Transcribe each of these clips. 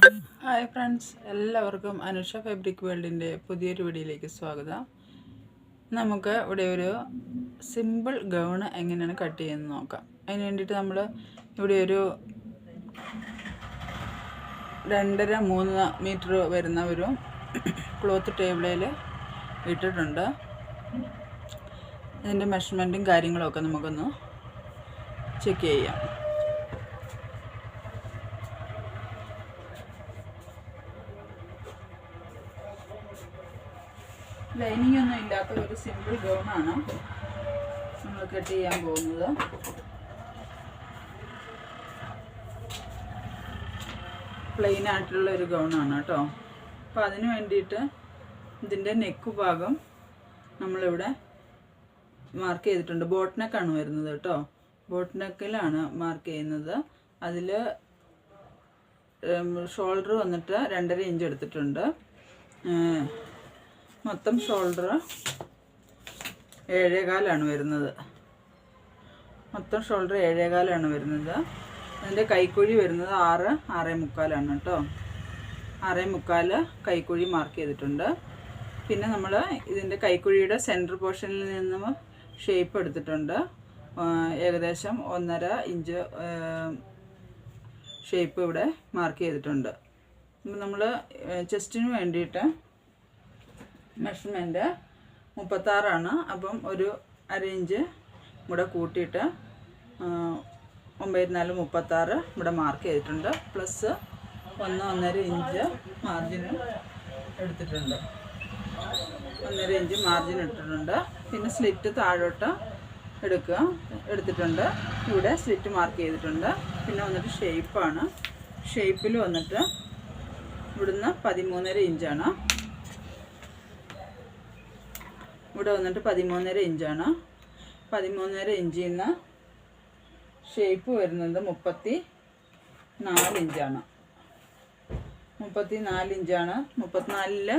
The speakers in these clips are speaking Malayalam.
ഹായ് ഫ്രണ്ട്സ്, എല്ലാവർക്കും അനുഷ ഫാബ്രിക് വേൾഡിൻ്റെ പുതിയൊരു വീഡിയോയിലേക്ക് സ്വാഗതം. നമുക്ക് ഇവിടെ ഒരു സിമ്പിൾ ഗൗൺ എങ്ങനെയാണ് കട്ട് ചെയ്യുന്നത് നോക്കാം. അതിന് വേണ്ടിയിട്ട് നമ്മൾ ഇവിടെ ഒരു 2.5-3 മീറ്റർ വരുന്ന ഒരു ക്ലോത്ത് ടേബിളിൽ ഇട്ടിട്ടുണ്ട്. ഇതിൻ്റെ മെഷർമെൻറ്റും കാര്യങ്ങളൊക്കെ നമുക്കൊന്ന് ചെക്ക് ചെയ്യാം. ലൈനിങ് ഒന്നും ഇല്ലാത്ത ഒരു സിമ്പിൾ ഗൗണാണ് നമ്മൾ കട്ട് ചെയ്യാൻ പോകുന്നത്. പ്ലെയിൻ ആയിട്ടുള്ള ഒരു ഗൗണാണ് കേട്ടോ. അപ്പോൾ അതിന് വേണ്ടിയിട്ട് ഇതിൻ്റെ നെക്ക് ഭാഗം നമ്മളിവിടെ മാർക്ക് ചെയ്തിട്ടുണ്ട്. ബോട്ട് നെക്കാണ് വരുന്നത് കേട്ടോ. ബോട്ട് നെക്കിലാണ് മാർക്ക് ചെയ്യുന്നത്. അതിൽ ഷോൾഡർ വന്നിട്ട് 2.5 ഇഞ്ച് എടുത്തിട്ടുണ്ട്. മൊത്തം ഷോൾഡർ 7.25 വരുന്നത്. മൊത്തം ഷോൾഡർ 7.25 വരുന്നത്. അതിൻ്റെ കൈക്കുഴി വരുന്നത് 6-6.25 കേട്ടോ. 6.25 കൈക്കുഴി മാർക്ക് ചെയ്തിട്ടുണ്ട്. പിന്നെ നമ്മൾ ഇതിൻ്റെ കൈക്കുഴിയുടെ സെൻറ്റർ പോർഷനിൽ നിന്നും ഷേപ്പ് എടുത്തിട്ടുണ്ട്. ഏകദേശം 1.5 ഇഞ്ച് ഷേപ്പ് ഇവിടെ മാർക്ക് ചെയ്തിട്ടുണ്ട്. നമ്മൾ ചെസ്റ്റിന് വേണ്ടിയിട്ട് മെഷർമെൻറ്റ് 36 അപ്പം ഒരു 1/2 ഇഞ്ച് ഇവിടെ കൂട്ടിയിട്ട് 9-4 36 ഇവിടെ മാർക്ക് ചെയ്തിട്ടുണ്ട്. പ്ലസ് 1-1.5 ഇഞ്ച് മാർജിന് എടുത്തിട്ടുണ്ട്. 1.5 ഇഞ്ച് മാർജിൻ ഇട്ടിട്ടുണ്ട്. പിന്നെ സ്ലിറ്റ് താഴോട്ട് എടുത്തിട്ടുണ്ട്. ഇവിടെ സ്ലിറ്റ് മാർക്ക് ചെയ്തിട്ടുണ്ട്. പിന്നെ വന്നിട്ട് ഷേപ്പാണ്. ഷേപ്പിൽ വന്നിട്ട് ഇവിടുന്ന് 13.5 ഇഞ്ചാണ്. ഇവിടെ വന്നിട്ട് 13.5 ഇഞ്ചാണ്. 13.5 ഇഞ്ചിൽ നിന്ന് ഷേപ്പ് വരുന്നത് 34 ഇഞ്ചാണ്. 34 ഇഞ്ചാണ്. 34-ൽ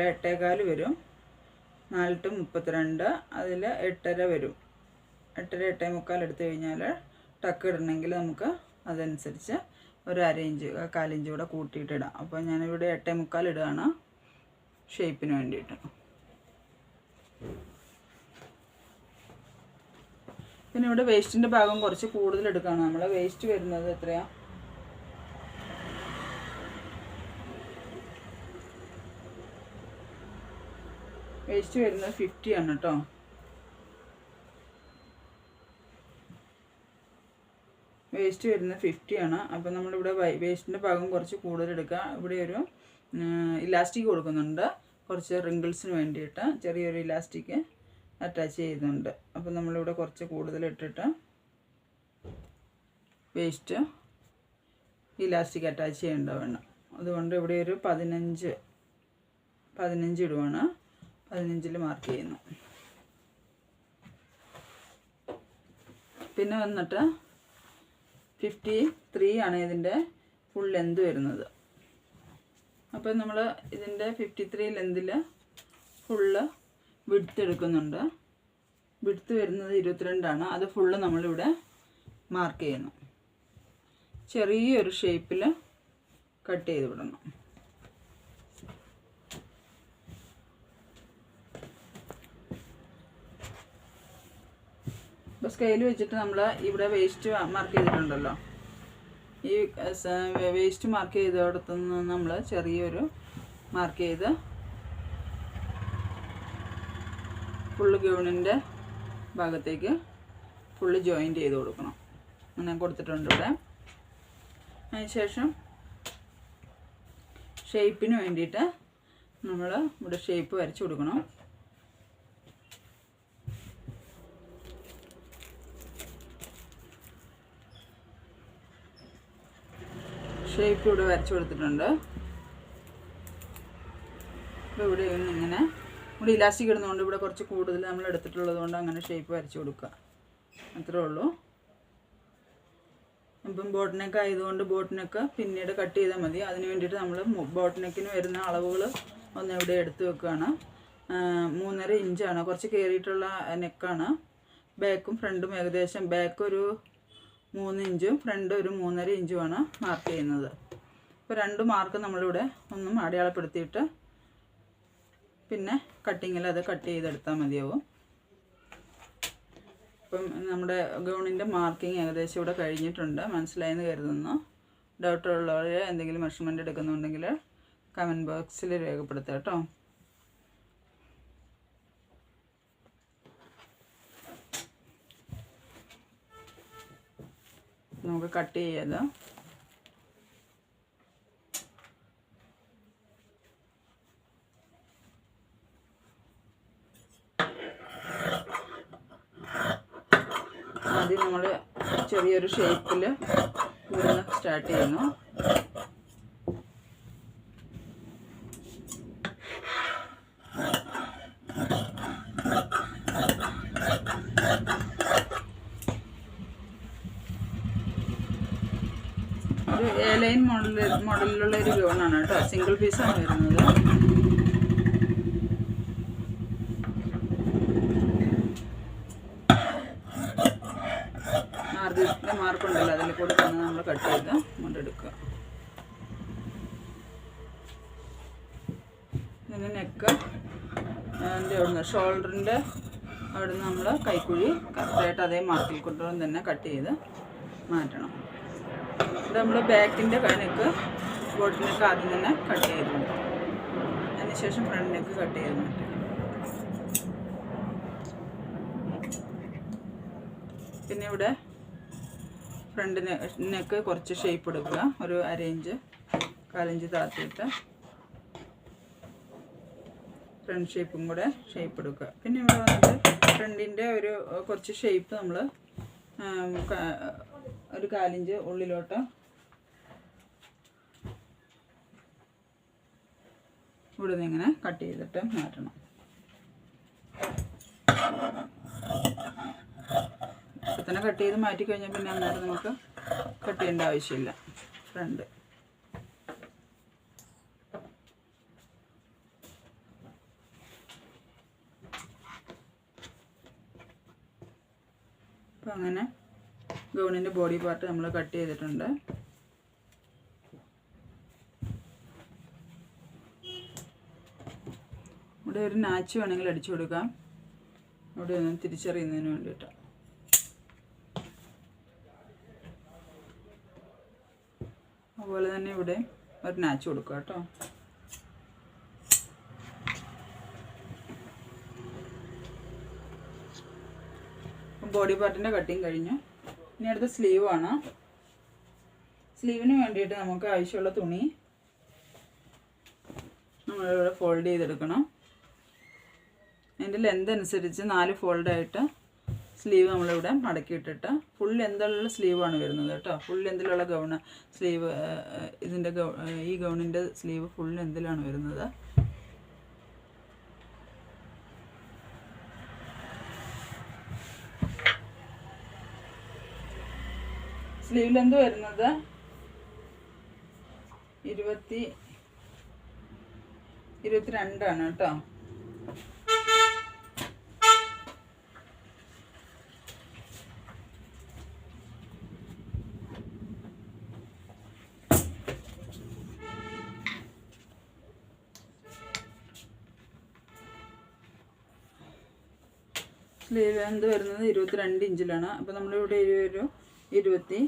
8.25 വരും. 4-32 അതിൽ 8.5 വരും. 8-8.25 എടുത്തു കഴിഞ്ഞാൽ ടക്ക് ഇടണമെങ്കിൽ നമുക്ക് അതനുസരിച്ച് ഒരു 1/2 ഇഞ്ച് 1/4 ഇഞ്ച് കൂടെ കൂട്ടിയിട്ടിടാം. അപ്പോൾ ഞാനിവിടെ 8.25 ഇടുകയാണ് ഷേപ്പിന് വേണ്ടിയിട്ട്. പിന്നെ ഇവിടെ വേസ്റ്റിൻ്റെ ഭാഗം കുറച്ച് കൂടുതൽ എടുക്കുകയാണ്. നമ്മൾ വേസ്റ്റ് വരുന്നത് എത്രയാണ്? വേസ്റ്റ് വരുന്നത് 50 ആണ് കേട്ടോ. വേസ്റ്റ് വരുന്നത് 50 ആണ്. അപ്പോൾ നമ്മളിവിടെ വേസ്റ്റിൻ്റെ ഭാഗം കുറച്ച് കൂടുതൽ എടുക്കുക. ഇവിടെ ഒരു ഇലാസ്റ്റിക് കൊടുക്കുന്നുണ്ട്. കുറച്ച് റിങ്കിൾസിന് വേണ്ടിയിട്ട് ചെറിയൊരു ഇലാസ്റ്റിക് അറ്റാച്ച് ചെയ്യുന്നുണ്ട്. അപ്പോൾ നമ്മളിവിടെ കുറച്ച് കൂടുതൽ ഇട്ടിട്ട് വേസ്റ്റ് ഇലാസ്റ്റിക് അറ്റാച്ച് ചെയ്യേണ്ടതാണ്. അതുകൊണ്ട് ഇവിടെ ഒരു 15 ഇടുവാണ്. 15-ൽ മാർക്ക് ചെയ്യുന്നു. പിന്നെ വന്നിട്ട് 53 ആണ് ഇതിൻ്റെ ഫുൾ ലെന്ത് വരുന്നത്. അപ്പോൾ നമ്മൾ ഇതിൻ്റെ 53 ലെന്തിൽ ഫുള്ള് വിഡ്ത്ത് എടുക്കുന്നുണ്ട്. വിഡ്ത്ത് വരുന്നത് 22 ആണ്. അത് ഫുള്ള് നമ്മളിവിടെ മാർക്ക് ചെയ്യുന്നു. ചെറിയൊരു ഷേപ്പിൽ കട്ട് ചെയ്ത് വിടണം. ഇപ്പോൾ സ്കെയിൽ വെച്ചിട്ട് നമ്മൾ ഇവിടെ വേസ്റ്റ് മാർക്ക് ചെയ്തിട്ടുണ്ടല്ലോ. ഈ വേസ്റ്റ് മാർക്ക് ചെയ്തിടത്തു നിന്ന് നമ്മൾ ചെറിയൊരു മാർക്ക് ചെയ്ത് ഫുള്ള് ഗൗണിൻ്റെ ഭാഗത്തേക്ക് ഫുള്ള് ജോയിൻ്റ് ചെയ്ത് കൊടുക്കണം. അങ്ങനെ കൊടുത്തിട്ടുണ്ട് ഇവിടെ. അതിനുശേഷം ഷേപ്പിന് വേണ്ടിയിട്ട് നമ്മൾ ഇവിടെ ഷേപ്പ് വരച്ച് കൊടുക്കണം. ഷേപ്പ് ഇവിടെ വരച്ച് കൊടുത്തിട്ടുണ്ട്. അപ്പോൾ ഇവിടെ ഇങ്ങനെ ഇവിടെ ഇലാസ്റ്റിക് ഇടുന്നതുകൊണ്ട് ഇവിടെ കുറച്ച് കൂടുതൽ നമ്മൾ എടുത്തിട്ടുള്ളത് കൊണ്ട് അങ്ങനെ ഷേപ്പ് വരച്ച് കൊടുക്കുക. അത്രേ ഉള്ളൂ. അപ്പം ബോട്ട് നെക്ക് ആയതുകൊണ്ട് ബോട്ട് നെക്ക് പിന്നീട് കട്ട് ചെയ്താൽ മതി. അതിന് വേണ്ടിയിട്ട് നമ്മൾ ബോട്ട് നെക്കിന് വരുന്ന അളവുകൾ ഒന്ന് ഇവിടെ എടുത്ത് വെക്കുകയാണ്. 3.5 ഇഞ്ചാണ്, കുറച്ച് കയറിയിട്ടുള്ള നെക്കാണ്. ബാക്കും ഫ്രണ്ടും ഏകദേശം ബാക്ക് ഒരു 3 ഇഞ്ചും ഫ്രണ്ട് ഒരു 3.5 ഇഞ്ചുമാണ് മാർക്ക് ചെയ്യുന്നത്. അപ്പോൾ 2 മാർക്ക് നമ്മളിവിടെ ഒന്നും അടയാളപ്പെടുത്തിയിട്ട് പിന്നെ കട്ടിങ്ങിൽ അത് കട്ട് ചെയ്തെടുത്താൽ മതിയാവും. അപ്പം നമ്മുടെ ഗൗണിൻ്റെ മാർക്കിങ് ഏകദേശം ഇവിടെ കഴിഞ്ഞിട്ടുണ്ട്. മനസ്സിലായെന്ന് കരുതുന്നു. ഡൗട്ടുള്ളവർ എന്തെങ്കിലും മെഷർമെൻറ്റ് എടുക്കുന്നുണ്ടെങ്കിൽ കമൻറ്റ് ബോക്സിൽ രേഖപ്പെടുത്തുക കേട്ടോ. നമുക്ക് കട്ട് ചെയ്യാത്. ആദ്യം നമ്മൾ ചെറിയൊരു ഷേപ്പിൽ ഇവിടുന്ന് സ്റ്റാർട്ട് ചെയ്യുന്നു. ഒരു A-ലൈൻ മോഡലിലുള്ള ഒരു ഗൗണാണ് കേട്ടോ. സിംഗിൾ പീസാണ് വരുന്നത്. ആദ്യത്തെ മാർക്കുണ്ടല്ലോ, അതിൽ കൂടെ തന്നെ നമ്മൾ കട്ട് ചെയ്ത് കൊണ്ടെടുക്കുക. ഇതിന് നെക്ക് അവിടുന്ന് ഷോൾഡറിൻ്റെ അവിടുന്ന് നമ്മൾ കൈക്കുഴി കറക്റ്റായിട്ട് അതേ മാർക്കിൽ കൊണ്ടുവന്ന് തന്നെ കട്ട് ചെയ്ത് മാറ്റണം. ഇത് നമ്മൾ ബാക്കിൻ്റെ നെക്ക് ബോട്ട് നെക്ക് ആദ്യം തന്നെ കട്ട് ചെയ്തിട്ടുണ്ട്. അതിനുശേഷം ഫ്രണ്ട് നെക്ക് കട്ട് ചെയ്ത് മാറ്റുക. പിന്നെ ഇവിടെ ഫ്രണ്ട് നെക്ക് കുറച്ച് ഷേപ്പ് എടുക്കുക. ഒരു 1/2 ഇഞ്ച് 1/4 ഇഞ്ച് താഴ്ത്തിയിട്ട് ഫ്രണ്ട് ഷേപ്പും കൂടെ ഷേപ്പ് എടുക്കുക. പിന്നെ ഇവിടെ വന്നിട്ട് ഫ്രണ്ടിൻ്റെ ഒരു കുറച്ച് ഷേപ്പ് നമ്മൾ ഒരു 1/4 ഇഞ്ച് ഉള്ളിലോട്ട് ഇവിടെ നിന്ന് ഇങ്ങനെ കട്ട് ചെയ്തിട്ട് മാറ്റണം. ഇപ്പം തന്നെ കട്ട് ചെയ്ത് മാറ്റി കഴിഞ്ഞാൽ പിന്നെ അന്നേരം നമുക്ക് കട്ട് ചെയ്യേണ്ട ആവശ്യമില്ല. ഫ്രണ്ട് അപ്പം അങ്ങനെ ഗൗണിൻ്റെ ബോഡി പാർട്ട് നമ്മൾ കട്ട് ചെയ്തിട്ടുണ്ട്. ഇവിടെ ഒരു നാച്ച് വേണമെങ്കിൽ അടിച്ചു കൊടുക്കാം, ഇവിടെ ഒന്ന് തിരിച്ചറിയുന്നതിന് വേണ്ടിയിട്ട്. അതുപോലെ തന്നെ ഇവിടെ ഒരു നാച്ച് കൊടുക്കുക കേട്ടോ. ബോഡി പാർട്ടിൻ്റെ കട്ടിങ് കഴിഞ്ഞു. ഇനി അടുത്ത സ്ലീവാണ്. സ്ലീവിന് വേണ്ടിയിട്ട് നമുക്ക് ആവശ്യമുള്ള തുണി നമ്മളിവിടെ ഫോൾഡ് ചെയ്തെടുക്കണം. അതിൻ്റെ ലെന്ത് അനുസരിച്ച് 4 ഫോൾഡായിട്ട് സ്ലീവ് നമ്മളിവിടെ മടക്കിയിട്ടിട്ട് ഫുൾ ലെന്തുള്ള സ്ലീവാണ് വരുന്നത് കേട്ടോ. ഫുൾ ലെന്തിലുള്ള ഗൗണ് സ്ലീവ് ഇതിൻ്റെ ഈ ഗൗണിൻ്റെ സ്ലീവ് ഫുൾ ലെന്തിലാണ് വരുന്നത്. സ്ലീവ് ലെന്ത് വരുന്നത് 22 ആണ് കേട്ടോ. സ്ലീവ് ലെന്ത് വരുന്നത് 22 ഇഞ്ചിലാണ്. അപ്പോൾ നമ്മളിവിടെ ഒരു 23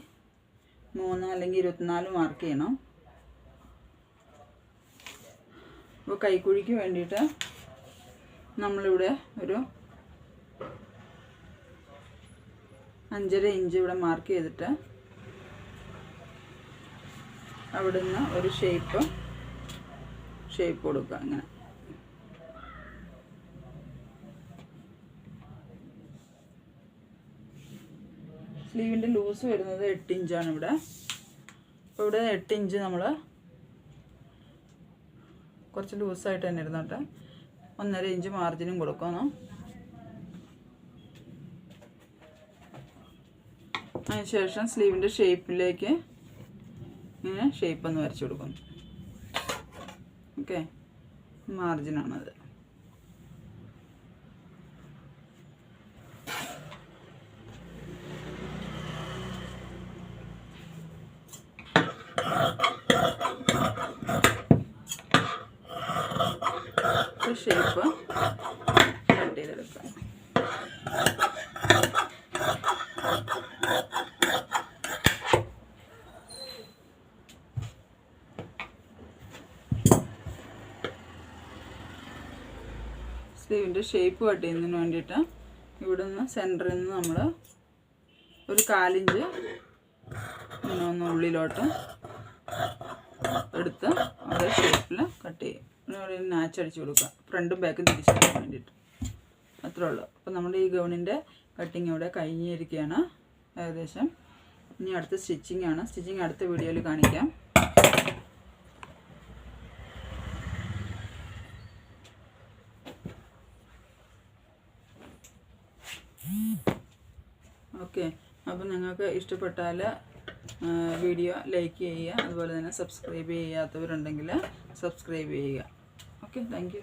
അല്ലെങ്കിൽ 24 മാർക്ക് ചെയ്യണം. അപ്പോൾ കൈക്കുഴിക്ക് വേണ്ടിയിട്ട് നമ്മളിവിടെ ഒരു 5.5 ഇഞ്ച് ഇവിടെ മാർക്ക് ചെയ്തിട്ട് അവിടുന്ന് ഒരു ഷേപ്പ് കൊടുക്കുക. അങ്ങനെ സ്ലീവിൻ്റെ ലൂസ് വരുന്നത് 8 ഇഞ്ചാണ് ഇവിടെ. അപ്പോൾ ഇവിടെ 8 ഇഞ്ച് നമ്മൾ കുറച്ച് ലൂസായിട്ട് തന്നെ ഇരുന്നോട്ടെ. 1.5 ഇഞ്ച് മാർജിനും കൊടുക്കണം. അതിനുശേഷം സ്ലീവിൻ്റെ ഷേപ്പിലേക്ക് ഇങ്ങനെ ഷേപ്പ് ഒന്ന് വരച്ചു കൊടുക്കുന്നു. ഓക്കെ, മാർജിനാണത്. ഷേപ്പ് കട്ട് ചെയ്തെടുക്കാം. സ്ലീവിൻ്റെ ഷേപ്പ് കട്ട് ചെയ്യുന്നതിന് വേണ്ടിയിട്ട് ഇവിടെ നിന്ന് സെൻറ്ററിൽ നിന്ന് നമ്മൾ ഒരു 1/4 ഇഞ്ച് ഇങ്ങനെ ഒന്ന് ഉള്ളിലോട്ട് എടുത്ത് അതേ ഷേപ്പിൽ കട്ട് ചെയ്യും. നാച്ചടിച്ച് കൊടുക്കുക, ഫ്രണ്ടും ബാക്കും തിരിച്ചടിക്കാൻ വേണ്ടിയിട്ട്. അത്രേ ഉള്ളൂ. അപ്പോൾ നമ്മുടെ ഈ ഗൗണിൻ്റെ കട്ടിങ് ഇവിടെ കഴിഞ്ഞിരിക്കുകയാണ് ഏകദേശം. ഇനി അടുത്ത സ്റ്റിച്ചിങ് ആണ്. സ്റ്റിച്ചിങ് അടുത്ത വീഡിയോയിൽ കാണിക്കാം. ഓക്കെ, അപ്പോൾ നിങ്ങൾക്ക് ഇഷ്ടപ്പെട്ടാൽ വീഡിയോ ലൈക്ക് ചെയ്യുക, അതുപോലെ തന്നെ സബ്സ്ക്രൈബ് ചെയ്യാത്തവരുണ്ടെങ്കിൽ സബ്സ്ക്രൈബ് ചെയ്യുക. Okay, thank you.